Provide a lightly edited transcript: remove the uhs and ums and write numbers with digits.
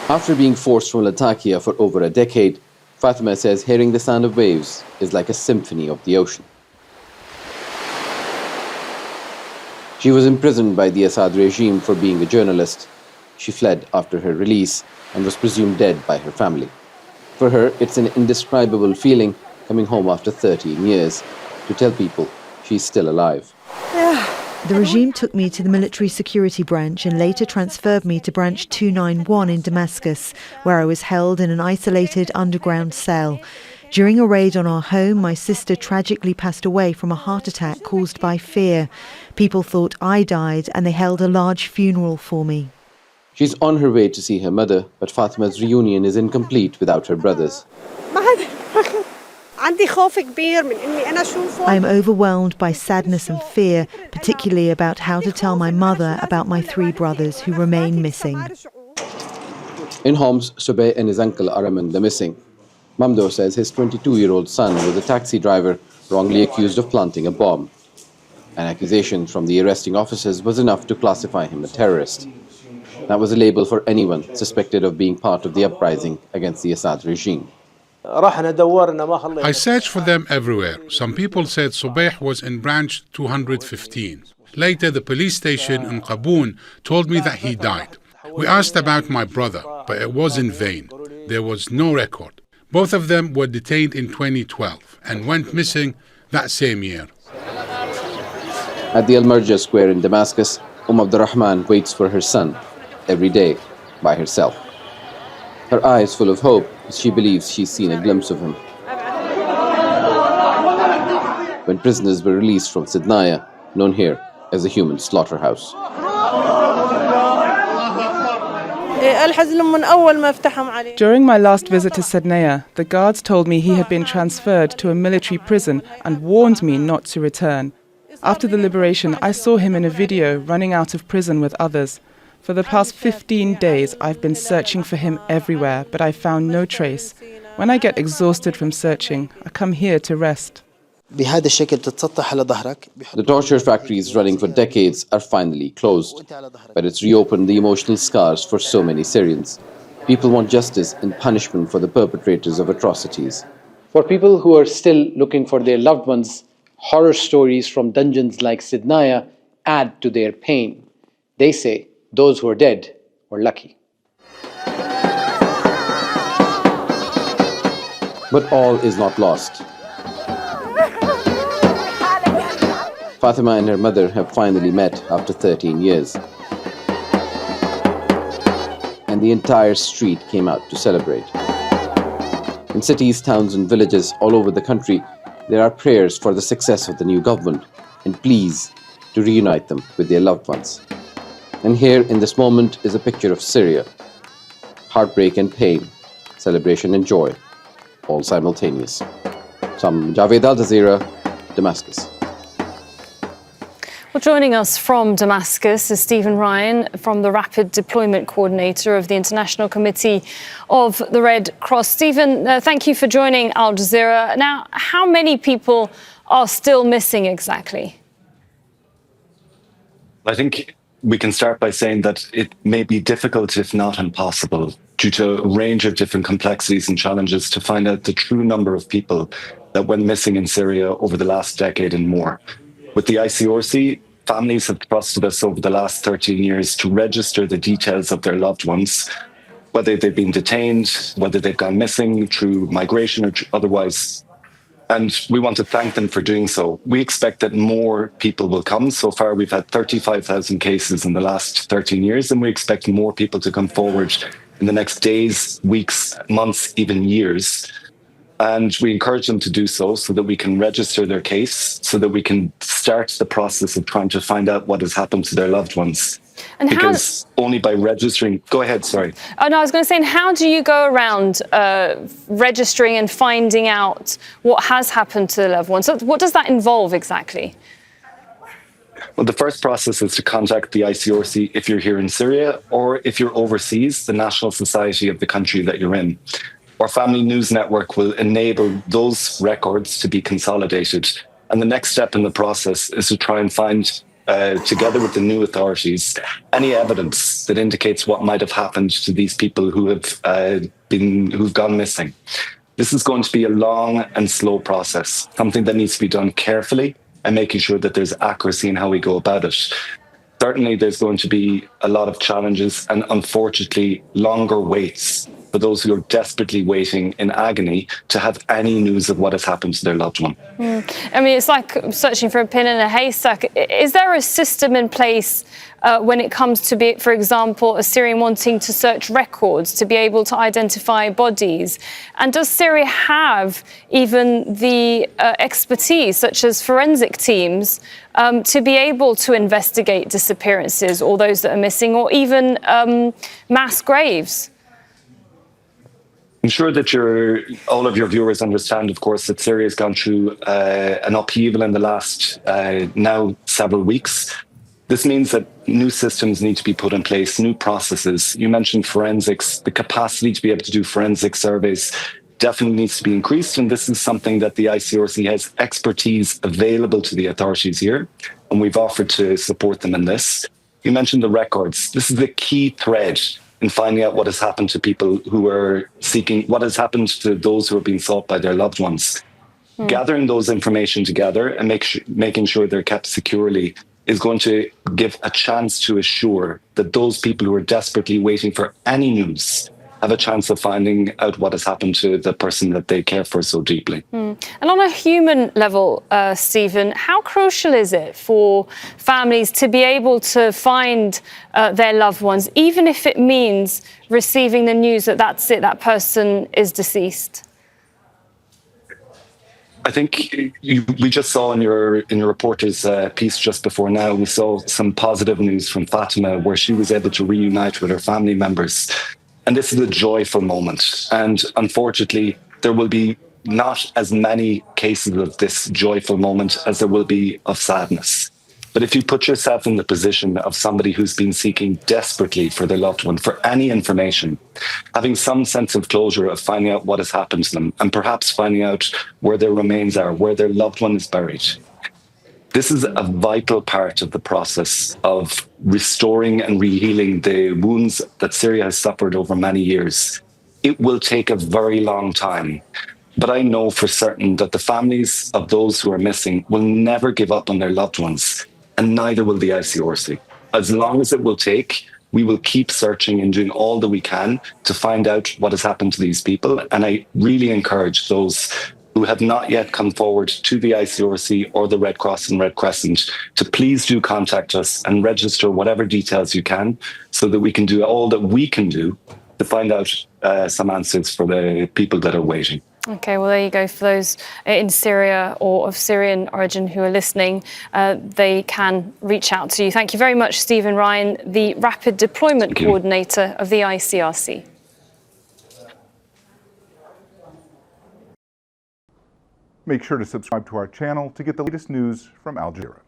After being forced from Latakia for over a decade, Fatima says hearing the sound of waves is like a symphony of the ocean. She was imprisoned by the Assad regime for being a journalist. She fled after her release and was presumed dead by her family. For her, it's an indescribable feeling coming home after 13 years to tell people she's still alive. The regime took me to the military security branch and later transferred me to branch 291 in Damascus, where I was held in an isolated underground cell. During a raid on our home, my sister tragically passed away from a heart attack caused by fear. People thought I died and they held a large funeral for me. She's on her way to see her mother, but Fatima's reunion is incomplete without her brothers. I am overwhelmed by sadness and fear, particularly about how to tell my mother about my 3 brothers who remain missing. In Homs, Subeh and his uncle are among the missing. Mamdo says his 22-year-old son was a taxi driver wrongly accused of planting a bomb. An accusation from the arresting officers was enough to classify him a terrorist. That was a label for anyone suspected of being part of the uprising against the Assad regime. I searched for them everywhere. Some people said Subeh was in branch 215. Later, the police station in Qaboon told me that he died. We asked about my brother, but it was in vain. There was no record. Both of them were detained in 2012 and went missing that same year. At the Al-Marja Square in Damascus, Abdurrahman waits for her son every day by herself. Her eyes full of hope as she believes she's seen a glimpse of him. When prisoners were released from Sednaya, known here as the human slaughterhouse. During my last visit to Sednaya, the guards told me he had been transferred to a military prison and warned me not to return. After the liberation, I saw him in a video running out of prison with others. For the past 15 days, I've been searching for him everywhere, but I found no trace. When I get exhausted from searching, I come here to rest. The torture factories running for decades are finally closed, but it's reopened the emotional scars for so many Syrians. People want justice and punishment for the perpetrators of atrocities. For people who are still looking for their loved ones, horror stories from dungeons like Sednaya add to their pain. They say those who are dead were lucky. But all is not lost. Fatima and her mother have finally met after 13 years. And the entire street came out to celebrate. In cities, towns and villages all over the country, there are prayers for the success of the new government and pleas to reunite them with their loved ones. And here in this moment is a picture of Syria. Heartbreak and pain, celebration and joy, all simultaneous. Javaid, Jazeera, Damascus. Well, joining us from Damascus is Stephen Ryan, from the Rapid Deployment Coordinator of the International Committee of the Red Cross. Stephen, thank you for joining Al Jazeera. Now, how many people are still missing exactly? I think we can start by saying that it may be difficult, if not impossible, due to a range of different complexities and challenges, to find out the true number of people that went missing in Syria over the last decade and more. With the ICRC, families have trusted us over the last 13 years to register the details of their loved ones, whether they've been detained, whether they've gone missing through migration or otherwise. And we want to thank them for doing so. We expect that more people will come. So far, we've had 35,000 cases in the last 13 years, and we expect more people to come forward in the next days, weeks, months, even years. And we encourage them to do so that we can register their case, so that we can start the process of trying to find out what has happened to their loved ones. And because only by registering... Go ahead, sorry. Oh, no, I was going to say, and how do you go around registering and finding out what has happened to the loved ones? So what does that involve exactly? Well, the first process is to contact the ICRC if you're here in Syria, or if you're overseas, the National Society of the country that you're in. Our Family News Network will enable those records to be consolidated. And the next step in the process is to try and find together with the new authorities, any evidence that indicates what might have happened to these people who've gone missing. This is going to be a long and slow process, something that needs to be done carefully and making sure that there's accuracy in how we go about it. Certainly, there's going to be a lot of challenges and, unfortunately, longer waits for those who are desperately waiting in agony to have any news of what has happened to their loved one. I mean, it's like searching for a pin in a haystack. Is there a system in place when it comes to, for example, a Syrian wanting to search records to be able to identify bodies? And does Syria have even the expertise, such as forensic teams, to be able to investigate disappearances or those that are missing, or even mass graves? I'm sure that all of your viewers understand, of course, that Syria has gone through an upheaval in the last now several weeks. This means that new systems need to be put in place, new processes. You mentioned forensics. The capacity to be able to do forensic surveys definitely needs to be increased. And this is something that the ICRC has expertise available to the authorities here. And we've offered to support them in this. You mentioned the records. This is the key thread in finding out what has happened to people who are seeking, what has happened to those who are being sought by their loved ones. Gathering those information together and making sure they're kept securely is going to give a chance to assure that those people who are desperately waiting for any news have a chance of finding out what has happened to the person that they care for so deeply. And on a human level, Stephen, how crucial is it for families to be able to find their loved ones, even if it means receiving the news that that's it, that person is deceased? I think we just saw in your reporter's piece just before now, we saw some positive news from Fatima where she was able to reunite with her family members. And this is a joyful moment. And unfortunately, there will be not as many cases of this joyful moment as there will be of sadness. But if you put yourself in the position of somebody who's been seeking desperately for their loved one, for any information, having some sense of closure of finding out what has happened to them, and perhaps finding out where their remains are, where their loved one is buried, this is a vital part of the process of restoring and rehealing the wounds that Syria has suffered over many years. It will take a very long time, but I know for certain that the families of those who are missing will never give up on their loved ones, and neither will the ICRC. As long as it will take, we will keep searching and doing all that we can to find out what has happened to these people. And I really encourage those who have not yet come forward to the ICRC or the Red Cross and Red Crescent to please do contact us and register whatever details you can so that we can do all that we can do to find out some answers for the people that are waiting. Okay, well, there you go. For those in Syria or of Syrian origin who are listening, they can reach out to you. Thank you very much, Stephen Ryan, the Rapid Deployment Coordinator of the ICRC. Make sure to subscribe to our channel to get the latest news from Al Jazeera.